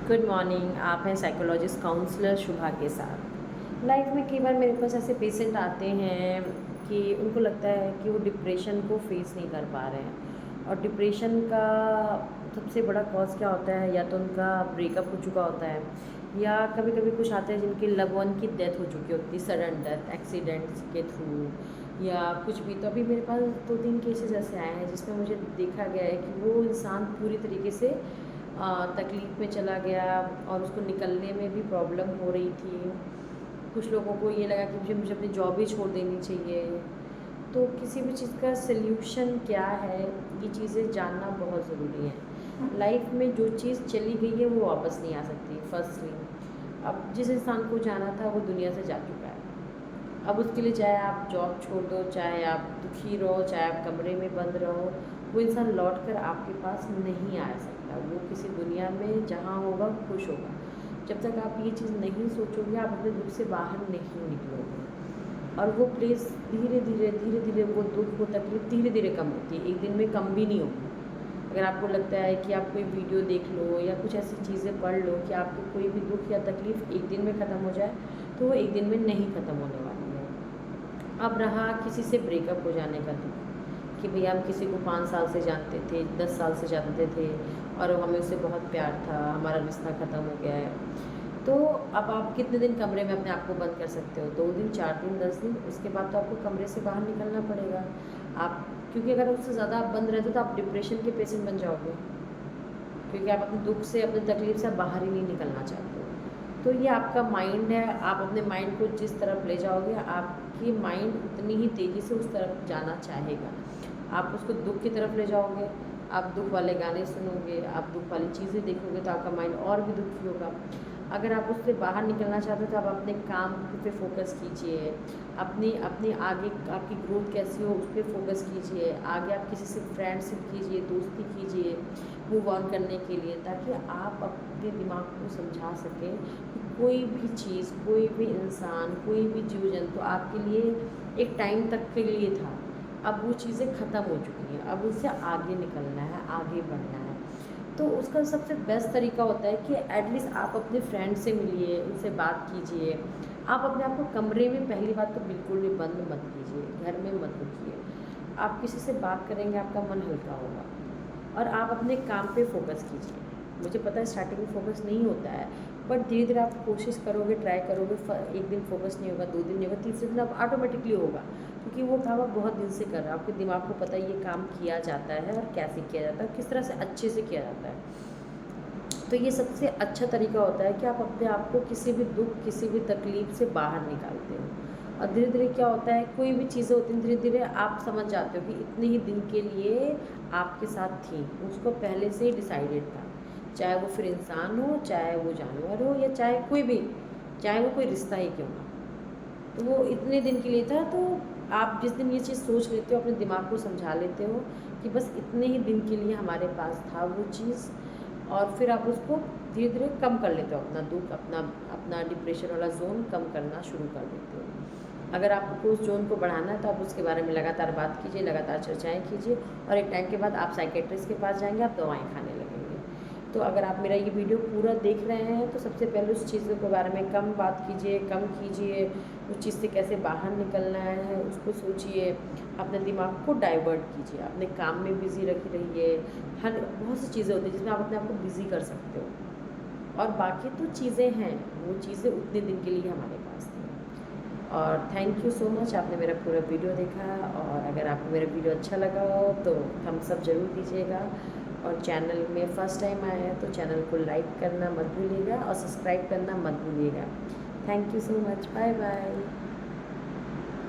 Good morning. आप हैं psychologist counsellor शुभा के साथ। लाइफ में कई बार मेरे पास ऐसे पेशेंट आते हैं कि उनको लगता है कि वो डिप्रेशन को फेस नहीं कर पा रहे हैं। और डिप्रेशन का सबसे बड़ा कॉज क्या होता है? या तो उनका ब्रेकअप हो चुका होता है, या कभी कभी कुछ आते हैं जिनके लव वन की डेथ हो चुकी होती है, सडन डेथ, एक्सीडेंट्स के थ्रू या कुछ भी। तो अभी मेरे पास 2-3 केसेस ऐसे आए हैं जिसमें मुझे देखा गया है कि वो इंसान पूरी तरीके से तकलीफ़ में चला गया और उसको निकलने में भी प्रॉब्लम हो रही थी। कुछ लोगों को ये लगा कि मुझे मुझे अपनी जॉब ही छोड़ देनी चाहिए। तो किसी भी चीज़ का सल्यूशन क्या है, ये चीज़ें जानना बहुत ज़रूरी है। लाइफ में जो चीज़ चली गई है वो वापस नहीं आ सकती। फर्स्टली, अब जिस इंसान को जाना था वो दुनिया से जा चुका है। अब उसके लिए चाहे आप जॉब छोड़ दो, चाहे आप दुखी रहो, चाहे आप कमरे में बंद रहो, वो इंसान लौट कर आपके पास नहीं आ सकता। वो किसी दुनिया में जहाँ होगा खुश होगा। जब तक आप ये चीज़ नहीं सोचोगे, आप अपने दुख से बाहर नहीं निकलोगे। और वो प्लेस धीरे धीरे वो दुख, वो तकलीफ धीरे धीरे कम होती है, एक दिन में कम भी नहीं होगी। अगर आपको लगता है कि आप कोई वीडियो देख लो या कुछ ऐसी चीज़ें पढ़ लो कि आपको कोई भी दुख या तकलीफ़ एक दिन में ख़त्म हो जाए, तो वो एक दिन में नहीं ख़त्म होने वाली है। अब रहा किसी से ब्रेकअप हो जाने का दुख, कि भैया हम किसी को 5 साल से जानते थे, 10 साल से जानते थे और हमें उससे बहुत प्यार था, हमारा रिश्ता ख़त्म हो गया है। तो अब आप कितने दिन कमरे में अपने आप को बंद कर सकते हो? 2 दिन, 4 दिन, 10 दिन। उसके बाद तो आपको कमरे से बाहर निकलना पड़ेगा। आप, क्योंकि अगर उससे ज़्यादा आप बंद रहते हो तो आप डिप्रेशन के पेशेंट बन जाओगे, क्योंकि आप अपने दुख से, अपनी तकलीफ से बाहर ही नहीं निकलना चाहते हो। तो ये आपका माइंड है, आप अपने माइंड को जिस तरफ ले जाओगे, आपकी माइंड उतनी ही तेज़ी से उस तरफ जाना चाहेगा। आप उसको दुख की तरफ ले जाओगे, आप दुख वाले गाने सुनोगे, आप दुख वाली चीज़ें देखोगे, तो आपका माइंड और भी दुखी होगा। अगर आप उससे बाहर निकलना चाहते हो तो आप अपने काम पे फोकस कीजिए, अपनी अपनी आगे आपकी ग्रोथ कैसी हो उस पर फोकस कीजिए। आगे आप किसी से फ्रेंडशिप कीजिए, दोस्ती कीजिए मूव ऑन करने के लिए, ताकि आप अपने दिमाग को समझा सकें कि कोई भी चीज़, कोई भी इंसान, कोई भी जीव जंतु आपके लिए एक टाइम तक के लिए था। अब वो चीज़ें ख़त्म हो चुकी हैं, अब उससे आगे निकलना है, आगे बढ़ना है। तो उसका सबसे बेस्ट तरीका होता है कि एटलीस्ट आप अपने फ्रेंड से मिलिए, उनसे बात कीजिए। आप अपने आप को कमरे में, पहली बात तो बिल्कुल भी बंद मत कीजिए, घर में मत रुकिए। आप किसी से बात करेंगे, आपका मन हल्का होगा और आप अपने काम पे फोकस कीजिए। मुझे पता है स्टार्टिंग में फोकस नहीं होता है, बट धीरे धीरे आप कोशिश करोगे, ट्राई करोगे, एक दिन फोकस नहीं होगा, 2 दिन नहीं होगा, तीसरे दिन आप ऑटोमेटिकली होगा, क्योंकि वो काम आप बहुत दिन से कर रहे हो। आपके दिमाग को पता है ये काम किया जाता है और कैसे किया जाता है, किस तरह से अच्छे से किया जाता है। तो ये सबसे अच्छा तरीका होता है कि आप अपने आप को किसी भी दुख, किसी भी तकलीफ से बाहर निकालते हो। और धीरे धीरे क्या होता है, कोई भी चीज़ें होती हैं, धीरे धीरे आप समझ जाते हो कि इतने ही दिन के लिए आपके साथ थी, उसको पहले से ही डिसाइडेड था। चाहे वो फिर इंसान हो, चाहे वो जानवर हो, या चाहे कोई भी, चाहे वो कोई रिश्ता ही क्यों ना, तो वो इतने दिन के लिए था। तो आप जिस दिन ये चीज़ सोच लेते हो, अपने दिमाग को समझा लेते हो कि बस इतने ही दिन के लिए हमारे पास था वो चीज़, और फिर आप उसको धीरे धीरे कम कर लेते हो, अपना दुख, अपना अपना डिप्रेशन वाला जोन कम करना शुरू कर देते हो। अगर आपको उस जोन को बढ़ाना है तो आप उसके बारे में लगातार बात कीजिए, लगातार चर्चाएँ कीजिए, और एक टाइम के बाद आप साइकेट्रिस्ट के पास जाएंगे, आप दवाएँ खाने लगेंगे। तो अगर आप मेरा ये वीडियो पूरा देख रहे हैं तो सबसे पहले उस चीज़ के बारे में कम बात कीजिए, कम कीजिए, उस चीज़ से कैसे बाहर निकलना है उसको सोचिए, अपने दिमाग को डाइवर्ट कीजिए, अपने काम में बिज़ी रहिए। हर बहुत सी चीज़ें होती हैं जिसमें आप अपने आप को बिज़ी कर सकते हो, और बाकी तो चीज़ें हैं, वो चीज़ें उतने दिन के लिए हमारे पास थी। और थैंक यू सो मच, आपने मेरा पूरा वीडियो देखा। और अगर आपको मेरा वीडियो अच्छा लगा हो तो थम्स अप ज़रूर दीजिएगा, और चैनल में फ़र्स्ट टाइम आए हैं तो चैनल को लाइक करना मत भूलिएगा और सब्सक्राइब करना मत भूलिएगा। Thank you so much, bye bye.